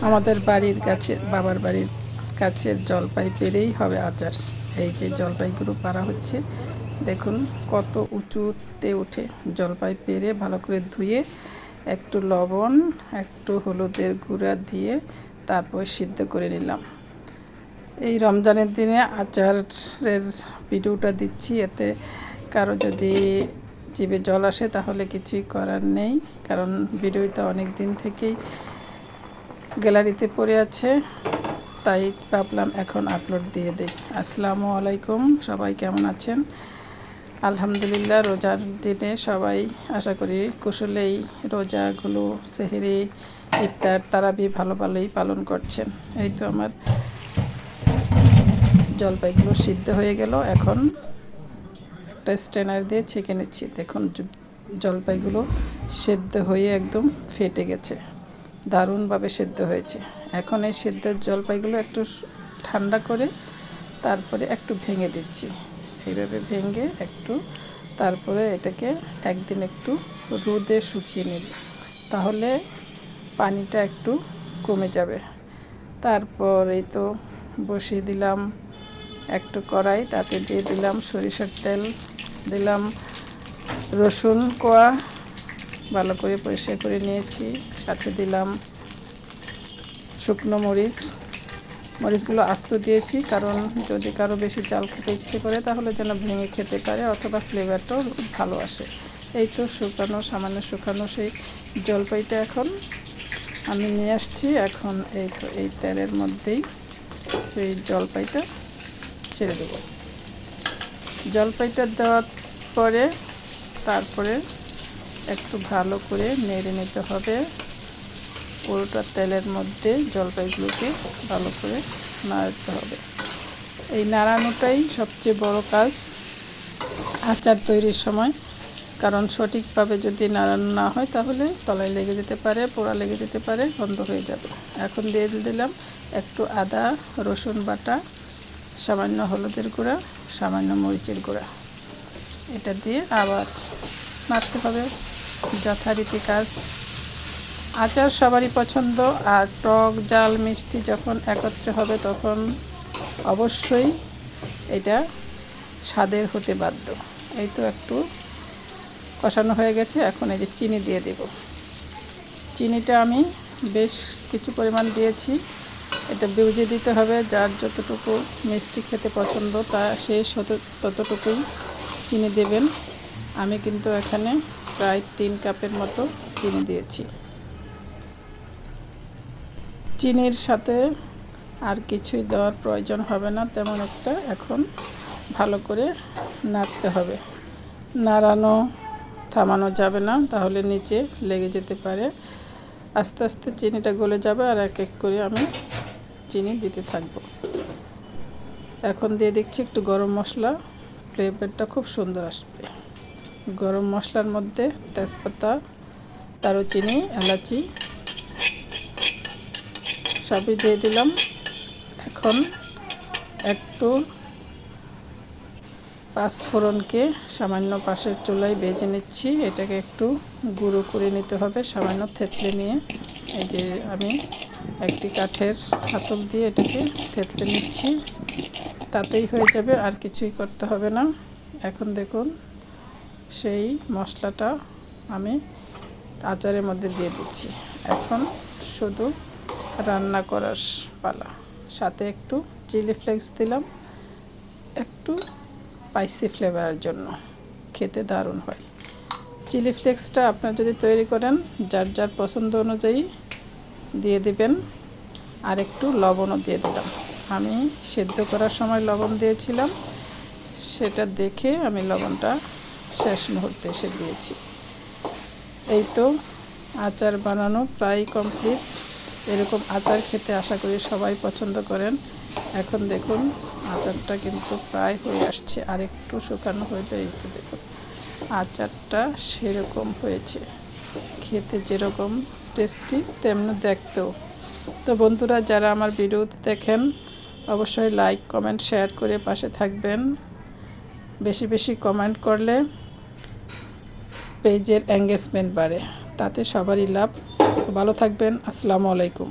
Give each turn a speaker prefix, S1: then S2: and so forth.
S1: আমাদের বাড়ির কাছে, বাবার বাড়ির কাছের জলপাই পেরেই হবে আচার। এই যে জলপাইগুলো পাড়া হচ্ছে, দেখুন কত উঁচুতে ওঠে। জলপাই পেরে ভালো করে ধুয়ে একটু লবণ, একটু হলুদের গুঁড়া দিয়ে তারপর সিদ্ধ করে নিলাম। এই রমজানের দিনে আচারের ভিডিওটা দিচ্ছি, এতে কারো যদি জিভে জল আসে তাহলে কিছুই করার নেই, কারণ ভিডিওটা অনেক দিন থেকেই গ্যালারিতে পড়ে আছে, তাই ভাবলাম এখন আপলোড দিয়ে দিই। আসসালামু আলাইকুম, সবাই কেমন আছেন? আলহামদুলিল্লাহ, রোজার দিনে সবাই আশা করি কুশলেই রোজাগুলো, সেহরি, ইফতার, তারাবি ভালোই পালন করছেন। এই তো আমার জলপাইগুলো সিদ্ধ হয়ে গেল। এখন একটা স্ট্রেনার দিয়ে ছেঁকে নিচ্ছি। দেখুন জলপাইগুলো সেদ্ধ হয়ে একদম ফেটে গেছে, দারুণভাবে সেদ্ধ হয়েছে। এখন এই সেদ্ধ জলপাইগুলো একটু ঠান্ডা করে তারপরে একটু ভেঙে দিচ্ছি। এইভাবে ভেঙে একটু তারপরে এটাকে একদিন একটু রোদে শুকিয়ে নেব, তাহলে পানিটা একটু কমে যাবে। তারপর এই তো বসিয়ে দিলাম একটু কড়াই, তাতে দিয়ে দিলাম সরিষার তেল, দিলাম রসুন কোয়া ভালো করে পরিষ্কার করে নিয়েছি, সাথে দিলাম শুকনো মরিচগুলো আস্ত দিয়েছি, কারণ যদি কারো বেশি জাল খেতে ইচ্ছে করে তাহলে যেন ভেঙে খেতে পারে, অথবা ফ্লেভারটাও ভালো আসে। এই তো সামান্য শুকানো সেই জলপাইটা এখন আমি নিয়ে আসছি। এখন এই তো এই তেলের মধ্যেই সেই জলপাইটা ছেড়ে দেব। জলপাইটা দেওয়ার পরে তারপরে একটু ভালো করে নেড়ে নিতে হবে। পুরোটা তেলের মধ্যে জলপাইগুলোকে ভালো করে নাড়তে হবে। এই নাড়ানোটাই সবচেয়ে বড় কাজ আচার তৈরির সময়, কারণ সঠিকভাবে যদি নাড়ানো না হয় তাহলে তলায় লেগে যেতে পারে, পোড়া লেগে যেতে পারে, বন্ধ হয়ে যাবে। এখন দিয়ে দিলাম একটু আদা রসুন বাটা, সামান্য হলুদের গুঁড়া, সামান্য মরিচের গুঁড়া। এটা দিয়ে আবার নাড়তে হবে, যথারীতি কাজ। আচার সবারই পছন্দ, আর টক ঝাল মিষ্টি যখন একত্রে হবে তখন অবশ্যই এটা স্বাদের হতে বাধ্য। এই তো একটু কষানো হয়ে গেছে, এখন এই যে চিনি দিয়ে দেব। চিনিটা আমি বেশ কিছু পরিমাণ দিয়েছি, এটা বুঝে দিতে হবে, যার যতটুকু মিষ্টি খেতে পছন্দ তা সে ততটুকুই চিনি দেবেন। আমি কিন্তু এখানে প্রায় 3 কাপের মতো চিনি দিয়েছি। চিনির সাথে আর কিছুই দেওয়ার প্রয়োজন হবে না তেমন একটা। এখন ভালো করে নাড়তে হবে, নাড়ানো থামানো যাবে না, তাহলে নিচে লেগে যেতে পারে। আস্তে আস্তে চিনিটা গলে যাবে, আর এক এক করে আমি চিনি দিতে থাকবো। এখন দিয়ে দিচ্ছি একটু গরম মশলা, ফ্লেভারটা খুব সুন্দর আসবে। গরম মশলার মধ্যে তেজপাতা, দারুচিনি, এলাচি সবই দিয়ে দিলাম। এখন একটু পাঁচফোড়নকে সামান্য পাশের চুলায় ভেজে নিচ্ছি। এটাকে একটু গুঁড়ো করে নিতে হবে, সামান্য থেতলে নিয়ে। এই যে আমি একটি কাঠের হাতল দিয়ে এটাকে থেতলে নিচ্ছি, তাতেই হয়ে যাবে, আর কিছুই করতে হবে না। এখন দেখুন সেই মশলাটা আমি আচারের মধ্যে দিয়ে দিচ্ছি। এখন শুধু রান্না করার পালা। সাথে একটু চিলি ফ্লেক্স দিলাম, একটু স্পাইসি ফ্লেভারের জন্য, খেতে দারুণ হয়। চিলি ফ্লেক্সটা আপনারা যদি তৈরি করেন যার যার পছন্দ অনুযায়ী দিয়ে দিবেন। আর একটু লবণও দিয়ে দিলাম। আমি সেদ্ধ করার সময় লবণ দিয়েছিলাম, সেটা দেখে আমি লবণটা শেষ মুহূর্তে এসে দিয়েছি। এই তো আচার বানানো প্রায় কমপ্লিট। এরকম আচার খেতে আশা করি সবাই পছন্দ করেন। এখন দেখুন আচারটা কিন্তু প্রায় হয়ে আসছে, আর একটু শুকানো হইলে এই তো দেখুন আচারটা সেরকম হয়েছে, খেতে যেরকম টেস্টি তেমনি দেখতেও। তো বন্ধুরা, যারা আমার ভিডিওতে দেখেন অবশ্যই লাইক কমেন্ট শেয়ার করে পাশে থাকবেন। বেশি বেশি কমেন্ট করলে পেজের এঙ্গেজমেন্ট বাড়ে, তাতে সবারই লাভ। তো ভালো থাকবেন। আসসালামু আলাইকুম।